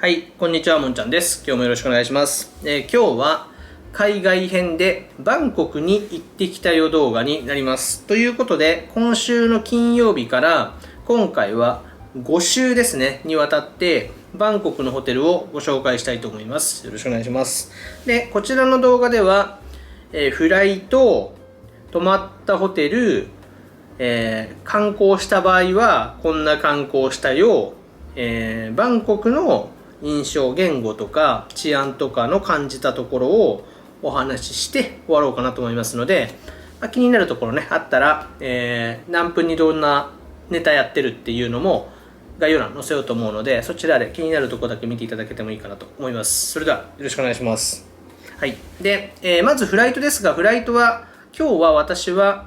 はい、こんにちは、もんちゃんです。今日もよろしくお願いします。今日は海外編でバンコクに行ってきたよ動画になります。ということで、今週の金曜日から今回は5週ですね、にわたってバンコクのホテルをご紹介したいと思います。よろしくお願いします。で、こちらの動画では、フライト、泊まったホテル、観光した場合はこんな観光したよ、バンコクの印象、言語とか治安とかの感じたところをお話しして終わろうかなと思いますので、気になるところねあったら、何分にどんなネタやってるっていうのも概要欄載せようと思うので、そちらで気になるところだけ見ていただけてもいいかなと思います。それではよろしくお願いします。はい。で、まずフライトですが、フライトは今日は私は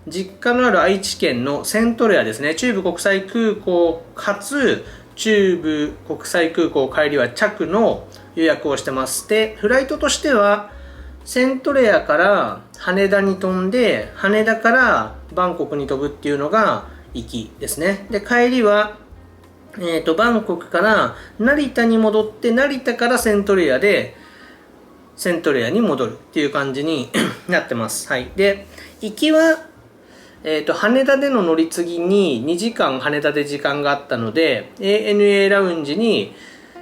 実家のある愛知県のセントレアですね、中部国際空港かつ中部国際空港帰りは着の予約をしてます。で、フライトとしてはセントレアから羽田に飛んで、羽田からバンコクに飛ぶっていうのが行きですね。で、帰りはバンコクから成田に戻って、成田からセントレアでセントレアに戻るっていう感じになってます。はい。で、行きは羽田での乗り継ぎに2時間羽田で時間があったので ANA ラウンジに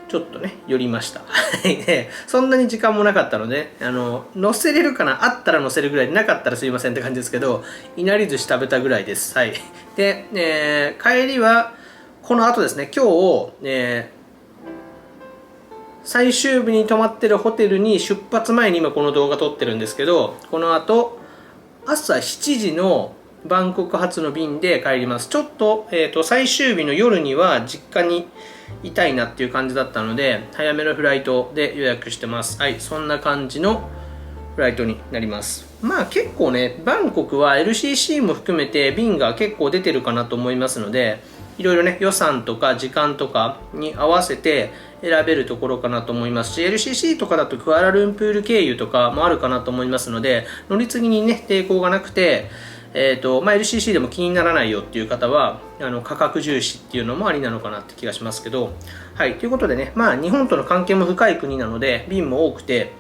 ちょっとね寄りましたでそんなに時間もなかったので乗せれるかな、あったら乗せるぐらいでなかったらすいませんって感じですけど、いなり寿司食べたぐらいです。はい。で、帰りはこの後ですね、今日、最終日に泊まってるホテルに出発前に今この動画撮ってるんですけど、この後朝7時のバンコク発の便で帰ります。ちょっと、最終日の夜には実家にいたいなっていう感じだったので、早めのフライトで予約してます。はい、そんな感じのフライトになります。まあ結構ね、バンコクは LCC も含めて便が結構出てるかなと思いますので、いろいろね、予算とか時間とかに合わせて選べるところかなと思いますし、LCC とかだとクアラルンプール経由とかもあるかなと思いますので、乗り継ぎにね、抵抗がなくて、LCC でも気にならないよっていう方は価格重視っていうのもありなのかなって気がしますけど、はい、ということでね、まあ日本との関係も深い国なので便も多くて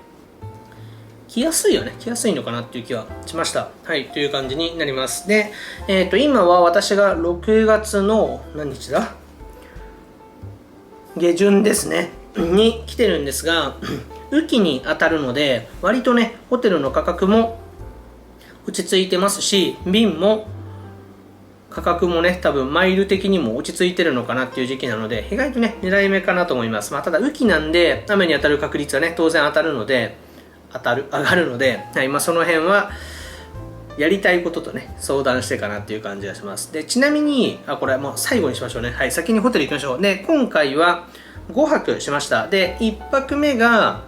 来やすいよね、来やすいのかなっていう気はしました。はい、という感じになります。で、今は私が6月の何日だ、下旬ですねに来てるんですが、雨季に当たるので割とねホテルの価格も落ち着いてますし、便も価格もね多分マイル的にも落ち着いてるのかなっていう時期なので、意外とね狙い目かなと思います。まあただ雨季なんで雨に当たる確率はね当然上がるので、はい、まあその辺はやりたいこととね相談してかなっていう感じがします。で、ちなみにこれもう最後にしましょうね。はい、先にホテル行きましょう。で、今回は5泊しました。で、1泊目が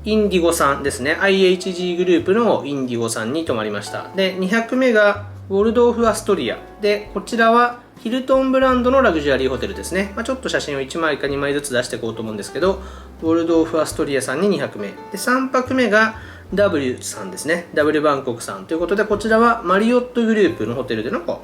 インディゴさんですね。IHG グループのインディゴさんに泊まりました。で、2泊目がウォルドーフアストリア。で、こちらはヒルトンブランドのラグジュアリーホテルですね。まあ、ちょっと写真を1枚か2枚ずつ出していこうと思うんですけど、ウォルドーフアストリアさんに2泊目。で、3泊目が W さんですね。W バンコクさんということで、こちらはマリオットグループのホテルで、なんか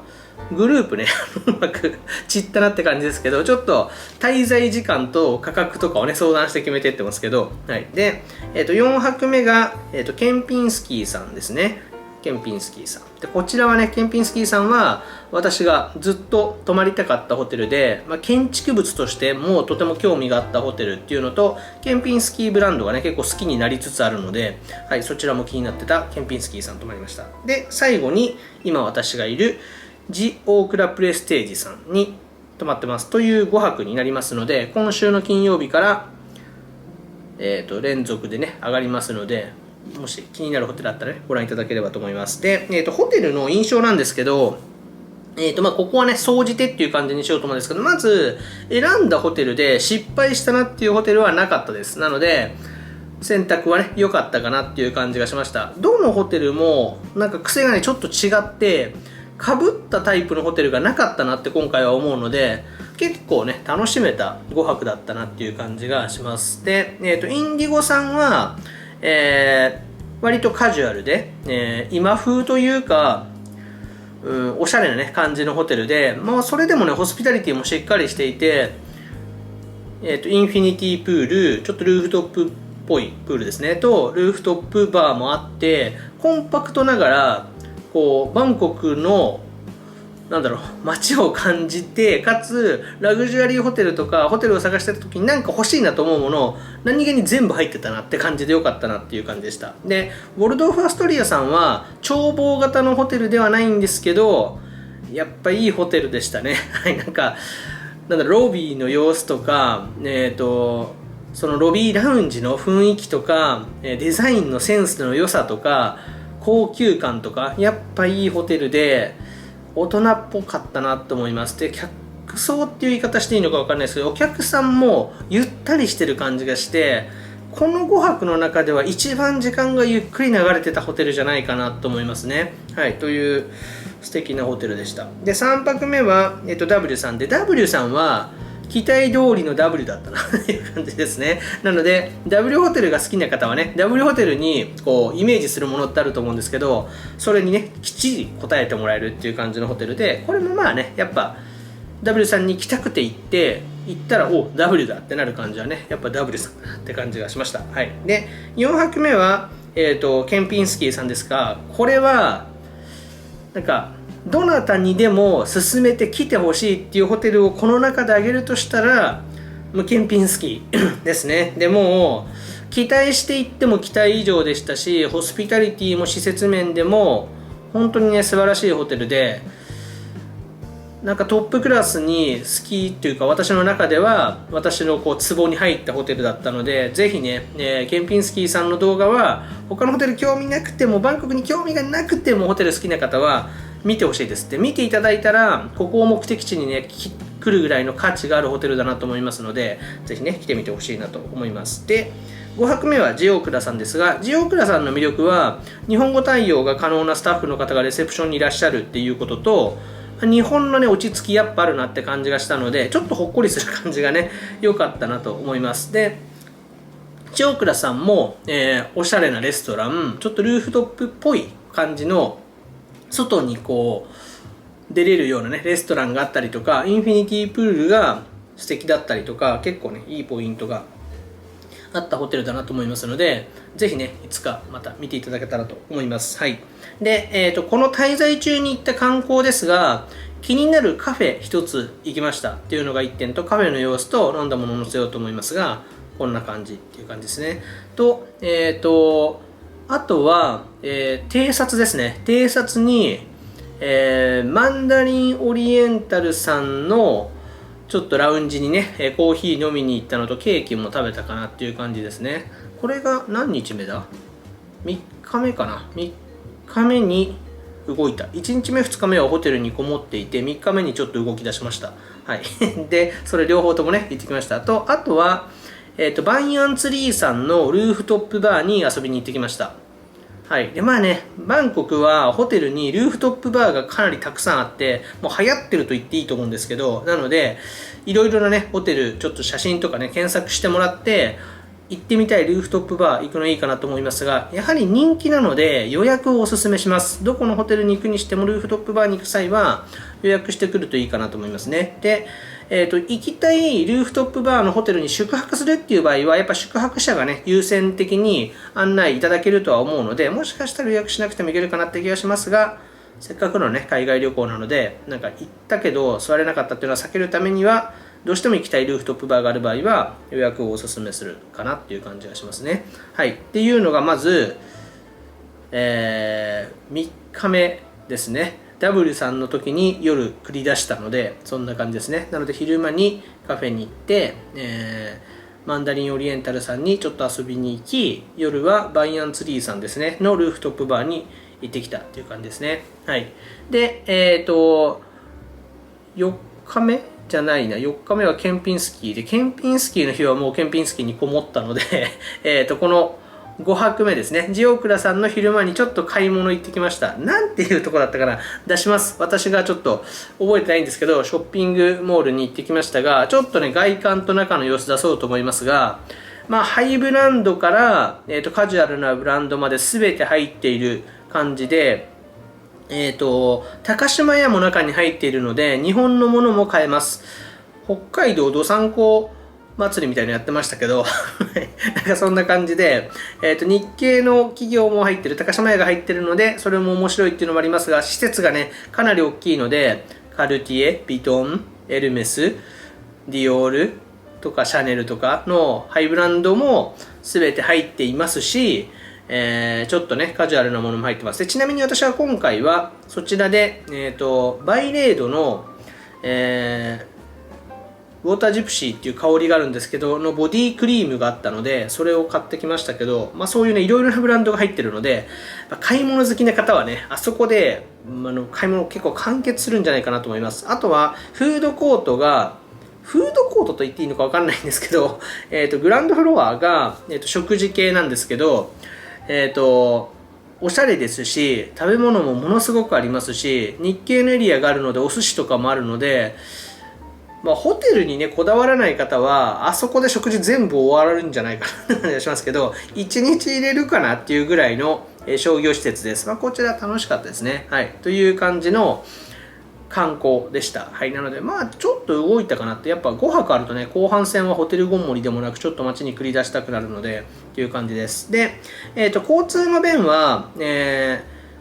グループねうまく散ったなって感じですけど、ちょっと滞在時間と価格とかをね相談して決めてってますけど、はい。で、4泊目が、ケンピンスキーさんですね。ケンピンスキーさんで、こちらはねケンピンスキーさんは私がずっと泊まりたかったホテルで、まあ、建築物としてもとても興味があったホテルっていうのと、ケンピンスキーブランドがね結構好きになりつつあるので、はい、そちらも気になってたケンピンスキーさん泊まりました。で、最後に今私がいるジ・オークラプレステージさんに泊まってますという5泊になりますので、今週の金曜日から、連続でね上がりますので、もし気になるホテルあったらねご覧いただければと思います。で、ホテルの印象なんですけど、まあ、ここはね総じてっていう感じにしようと思うんですけど、まず選んだホテルで失敗したなっていうホテルはなかったです。なので選択はね良かったかなっていう感じがしました。どのホテルもなんか癖がねちょっと違って、かぶったタイプのホテルがなかったなって今回は思うので、結構ね楽しめた5泊だったなっていう感じがします。で、インディゴさんは、割とカジュアルで、今風というか、おしゃれなね感じのホテルで、まあそれでもねホスピタリティもしっかりしていて、インフィニティプール、ちょっとルーフトップっぽいプールですね、と、ルーフトップバーもあって、コンパクトながら、こう、バンコクの、街を感じて、かつ、ラグジュアリーホテルとか、ホテルを探してた時になんか欲しいなと思うものを、何気に全部入ってたなって感じでよかったなっていう感じでした。で、ウォルドーフ・アストリアさんは、眺望型のホテルではないんですけど、やっぱいいホテルでしたね。はい、ロビーの様子とか、そのロビーラウンジの雰囲気とか、デザインのセンスの良さとか、高級感とか、やっぱいいホテルで、大人っぽかったなと思います。で、客層っていう言い方していいのか分かんないですけど、お客さんもゆったりしてる感じがして、この5泊の中では一番時間がゆっくり流れてたホテルじゃないかなと思いますね。はい、という素敵なホテルでした。で、3泊目は、W さんで、W さんは期待通りの W だったなという感じですね。なので W ホテルが好きな方はね、 W ホテルにこうイメージするものってあると思うんですけど、それにねきっちり応えてもらえるっていう感じのホテルで、これもまあね、やっぱ W さんに行きたくて行ったら、お W だってなる感じはね、やっぱ W さんだって感じがしました。はい。で、4泊目はケンピンスキーさんですが、これはどなたにでも勧めて来てほしいっていうホテルをこの中で挙げるとしたら、ケンピンスキーですね。でも期待していっても期待以上でしたし、ホスピタリティも施設面でも本当にね素晴らしいホテルで、トップクラスに好きっていうか、私の中では私のこうツボに入ったホテルだったので、ぜひね、ケンピンスキーさんの動画は他のホテル興味なくても、バンコクに興味がなくてもホテル好きな方は見てほしいです。で、見ていただいたらここを目的地にね来るぐらいの価値があるホテルだなと思いますので、ぜひね来てみてほしいなと思います。で、5泊目はジオークラさんですが、ジオークラさんの魅力は日本語対応が可能なスタッフの方がレセプションにいらっしゃるっていうことと、日本のね落ち着きやっぱあるなって感じがしたので、ちょっとほっこりする感じがね良かったなと思います。で、ジオークラさんも、おしゃれなレストラン、ちょっとルーフトップっぽい感じの外にこう出れるようなねレストランがあったりとか、インフィニティプールが素敵だったりとか、結構ねいいポイントがあったホテルだなと思いますので、ぜひねいつかまた見ていただけたらと思います。はい。で、この滞在中に行った観光ですが、気になるカフェ一つ行きましたっていうのが1点と、カフェの様子と飲んだものを載せようと思いますが、こんな感じっていう感じですね。と、あとは、偵察ですね。偵察に、マンダリンオリエンタルさんのちょっとラウンジにね、コーヒー飲みに行ったのとケーキも食べたかなっていう感じですね。これが何日目だ ?3 日目かな。3日目に動いた。1日目2日目はホテルにこもっていて、3日目にちょっと動き出しました。はい。で、それ両方ともね、行ってきました。あとは、バンヤンツリーさんのルーフトップバーに遊びに行ってきました。はい。で、まあね、バンコクはホテルにルーフトップバーがかなりたくさんあって、もう流行ってると言っていいと思うんですけど、なので、いろいろなね、ホテル、ちょっと写真とかね、検索してもらって、行ってみたいルーフトップバー行くのいいかなと思いますが、やはり人気なので予約をお勧めします。どこのホテルに行くにしてもルーフトップバーに行く際は予約してくるといいかなと思いますね。で、行きたいルーフトップバーのホテルに宿泊するっていう場合は、やっぱ宿泊者がね、優先的に案内いただけるとは思うので、もしかしたら予約しなくてもいけるかなって気がしますが、せっかくのね、海外旅行なので、行ったけど座れなかったっていうのは避けるためには、どうしても行きたいルーフトップバーがある場合は予約をお勧めするかなっていう感じがしますね。はい。っていうのがまず、3日目ですね。W さんの時に夜繰り出したので、そんな感じですね。なので昼間にカフェに行って、マンダリンオリエンタルさんにちょっと遊びに行き、夜はバイアンツリーさんですね、のルーフトップバーに行ってきたっていう感じですね。はい。で、4日目じゃないな、4日目はケンピンスキーで、ケンピンスキーの日はもうケンピンスキーにこもったのでこの5泊目ですね、ジオークラさんの昼間にちょっと買い物行ってきました。なんていうとこだったかな、出します。私がちょっと覚えてないんですけど、ショッピングモールに行ってきましたが、ちょっとね、外観と中の様子出そうと思いますが、まあ、ハイブランドから、カジュアルなブランドまで全て入っている感じで、高島屋も中に入っているので、日本のものも買えます。北海道どさんこ祭りみたいなのやってましたけどなんかそんな感じで、日系の企業も入ってる、高島屋が入ってるので、それも面白いっていうのもありますが、施設がね、かなり大きいので、カルティエ、ヴィトン、エルメス、ディオールとかシャネルとかのハイブランドも全て入っていますし、ちょっとね、カジュアルなものも入ってます。でちなみに私は今回は、そちらで、バイレードの、ウォータージプシーっていう香りがあるんですけどのボディクリームがあったのでそれを買ってきましたけど、そういうねいろいろなブランドが入ってるので、買い物好きな方はねあそこで、買い物結構完結するんじゃないかなと思います。あとはフードコートと言っていいのか分かんないんですけど、グランドフロアが、食事系なんですけど、おしゃれですし食べ物もものすごくありますし、日系のエリアがあるのでお寿司とかもあるので、ホテルにねこだわらない方はあそこで食事全部終わるんじゃないかなと思いますけど、1日入れるかなっていうぐらいの商業施設です。こちら楽しかったですね。はい、という感じの観光でした。はい、なのでちょっと動いたかなって、やっぱ5泊あるとね後半戦はホテルごもりでもなくちょっと街に繰り出したくなるのでっていう感じです。で、交通の便は、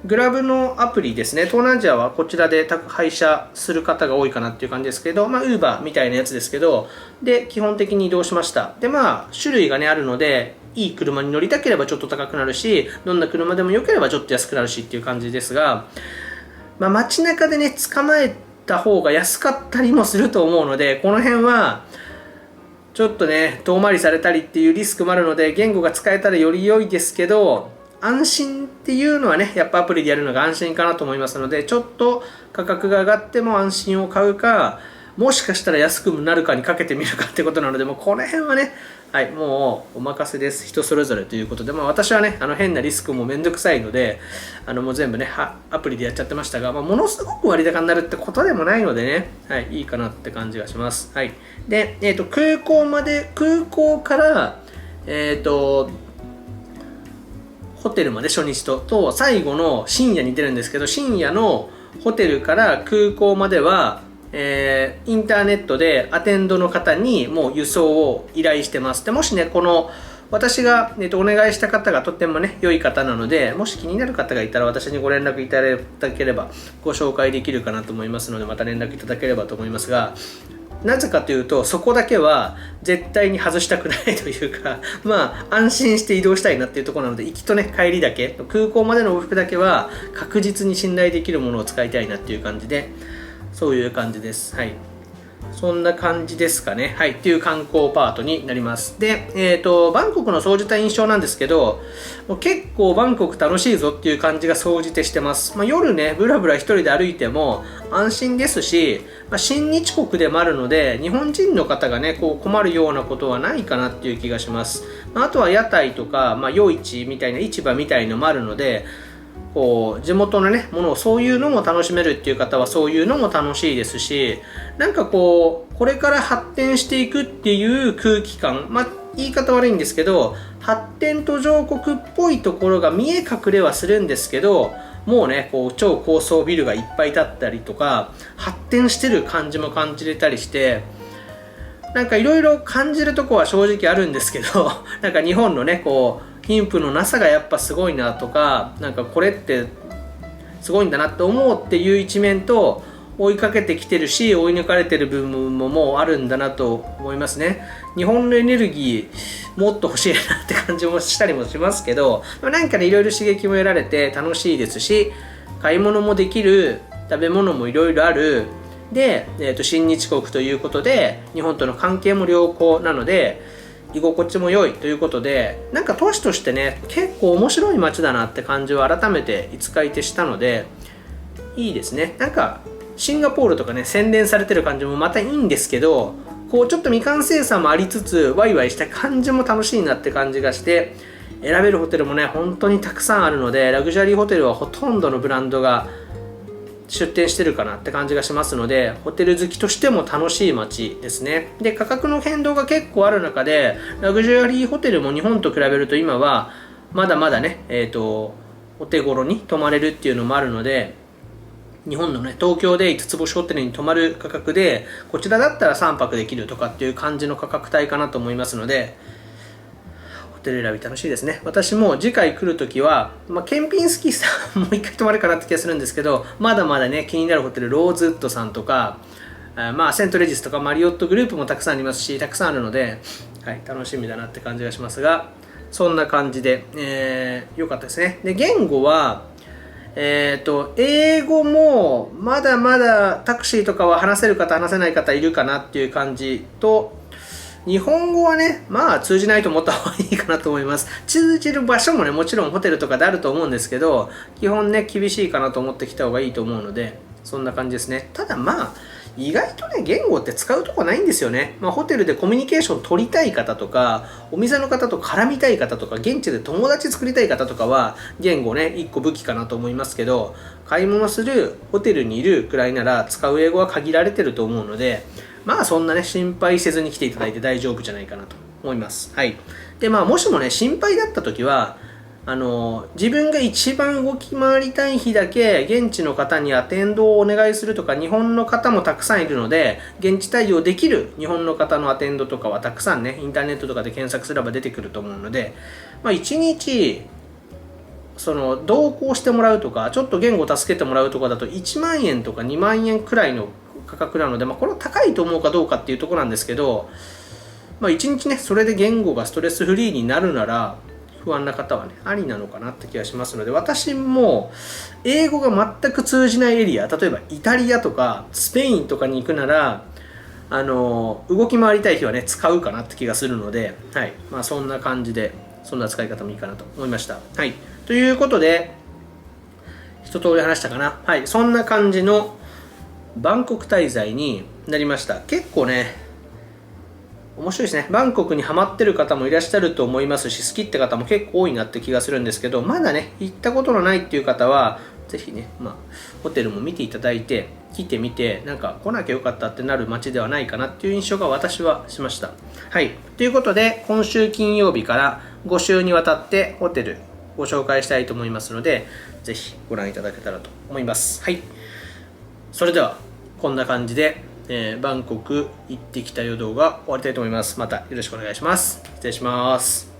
グラブのアプリですね。東南アジアはこちらで宅配車する方が多いかなっていう感じですけど、Uber みたいなやつですけど、で、基本的に移動しました。で、種類がね、あるので、いい車に乗りたければちょっと高くなるし、どんな車でも良ければちょっと安くなるしっていう感じですが、街中でね、捕まえた方が安かったりもすると思うので、この辺は、ちょっとね、遠回りされたりっていうリスクもあるので、言語が使えたらより良いですけど、安心っていうのはねやっぱアプリでやるのが安心かなと思いますので、ちょっと価格が上がっても安心を買うか、もしかしたら安くなるかにかけてみるかってことなので、もうこの辺はね、はい、もうお任せです。人それぞれということで、私はね変なリスクもめんどくさいのでもう全部ねアプリでやっちゃってましたが、ものすごく割高になるってことでもないのでね、はい、いいかなって感じがします。はい、で、空港からホテルまで初日と最後の深夜に出るんですけど、深夜のホテルから空港までは、インターネットでアテンドの方にもう輸送を依頼してます。でもしねこの私が、お願いした方がとってもね良い方なので、もし気になる方がいたら私にご連絡いただければご紹介できるかなと思いますので、また連絡いただければと思いますが、なぜかというとそこだけは絶対に外したくないというか安心して移動したいなっていうところなので、行きとね帰りだけ、空港までの往復だけは確実に信頼できるものを使いたいなっていう感じで、そういう感じです。はい、そんな感じですかね。はい、っていう観光パートになります。で、バンコクの総じた印象なんですけど、結構バンコク楽しいぞっていう感じが総じてしてます。夜ねブラブラ一人で歩いても安心ですし、親日国でもあるので日本人の方がね困るようなことはないかなっていう気がします。あとは屋台とか、夜市みたいな市場みたいのもあるので、地元のねものをそういうのも楽しめるっていう方はそういうのも楽しいですし、これから発展していくっていう空気感、言い方悪いんですけど発展途上国っぽいところが見え隠れはするんですけど、もうね超高層ビルがいっぱい建ったりとか発展してる感じも感じれたりして、いろいろ感じるとこは正直あるんですけど日本のね貧富のなさがやっぱすごいなとか、これってすごいんだなって思うっていう一面と、追いかけてきてるし追い抜かれてる部分ももうあるんだなと思いますね。日本のエネルギーもっと欲しいなって感じもしたりもしますけど、ねいろいろ刺激も得られて楽しいですし、買い物もできる、食べ物もいろいろあるで、親日国ということで日本との関係も良好なので居心地も良いということで、都市としてね結構面白い街だなって感じを改めて5日いてしたのでいいですね。シンガポールとかね洗練されてる感じもまたいいんですけど、ちょっと未完成さもありつつワイワイした感じも楽しいなって感じがして、選べるホテルもね本当にたくさんあるので、ラグジュアリーホテルはほとんどのブランドが出店してるかなって感じがしますので、ホテル好きとしても楽しい街ですね。で、価格の変動が結構ある中でラグジュアリーホテルも日本と比べると今はまだまだね、お手頃に泊まれるっていうのもあるので、日本のね、東京で5つ星ホテルに泊まる価格で、こちらだったら3泊できるとかっていう感じの価格帯かなと思いますので、ホテル選び楽しいですね。私も次回来るときは、検品好きさんもう一回泊まるかなって気がするんですけど、まだまだね、気になるホテル、ローズウッドさんとか、セントレジスとかマリオットグループもたくさんありますし、たくさんあるので、はい、楽しみだなって感じがしますが、そんな感じで、良かったですね。で、言語は、英語もまだまだタクシーとかは話せる方話せない方いるかなっていう感じと、日本語はね、通じないと思った方がいいかなと思います。通じる場所もね、もちろんホテルとかであると思うんですけど、基本ね、厳しいかなと思ってきた方がいいと思うので、そんな感じですね。ただ意外とね、言語って使うとこないんですよね。ホテルでコミュニケーション取りたい方とか、お店の方と絡みたい方とか、現地で友達作りたい方とかは、言語ね、一個武器かなと思いますけど、買い物する、ホテルにいるくらいなら、使う英語は限られてると思うので、そんなね、心配せずに来ていただいて大丈夫じゃないかなと思います。はい。で、もしもね、心配だった時は、自分が一番動き回りたい日だけ現地の方にアテンドをお願いするとか、日本の方もたくさんいるので現地対応できる日本の方のアテンドとかはたくさんね、インターネットとかで検索すれば出てくると思うので、1日同行してもらうとか、ちょっと言語を助けてもらうとかだと1万円とか2万円くらいの価格なので、これは高いと思うかどうかっていうところなんですけど、1日ね、それで言語がストレスフリーになるなら不安な方はね、ありなのかなって気がしますので、私も英語が全く通じないエリア、例えばイタリアとかスペインとかに行くなら、動き回りたい日はね、使うかなって気がするので、はい。そんな感じで、そんな使い方もいいかなと思いました。はい。ということで、一通り話したかな。はい。そんな感じのバンコク滞在になりました。結構ね、面白いですね。バンコクにハマってる方もいらっしゃると思いますし、好きって方も結構多いなって気がするんですけど、まだね、行ったことのないっていう方は、ぜひね、ホテルも見ていただいて、来てみて、来なきゃよかったってなる街ではないかなっていう印象が私はしました。はい。ということで、今週金曜日から5週にわたってホテルご紹介したいと思いますので、ぜひご覧いただけたらと思います。はい。それでは、こんな感じで、バンコク行ってきたよ動画終わりたいと思います。またよろしくお願いします。失礼します。